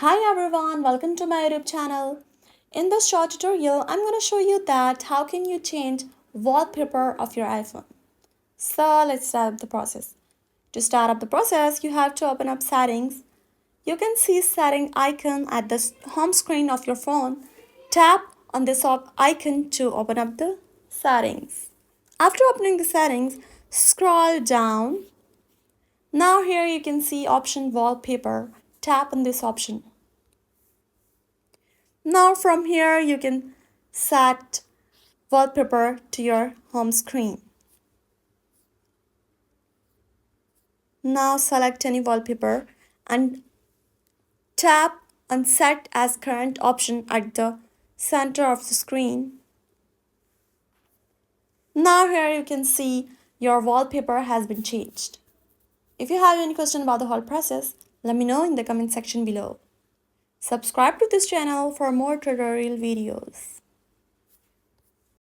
Hi everyone, welcome to my YouTube channel. In this short tutorial, I'm going to show you that how can you change wallpaper of your iPhone. So let's start up the process. To start up the process, you have to open up settings. You can see setting icon at the home screen of your phone. Tap on this icon to open up the settings. After opening the settings, scroll down. Now here you can see option wallpaper. Tap on this option. Now from here you can set wallpaper to your home screen. Now select any wallpaper and tap on set as current option at the center of the screen. Now here you can see your wallpaper has been changed. If you have any question about the whole process, let me know in the comment section below. Subscribe to this channel for more tutorial videos.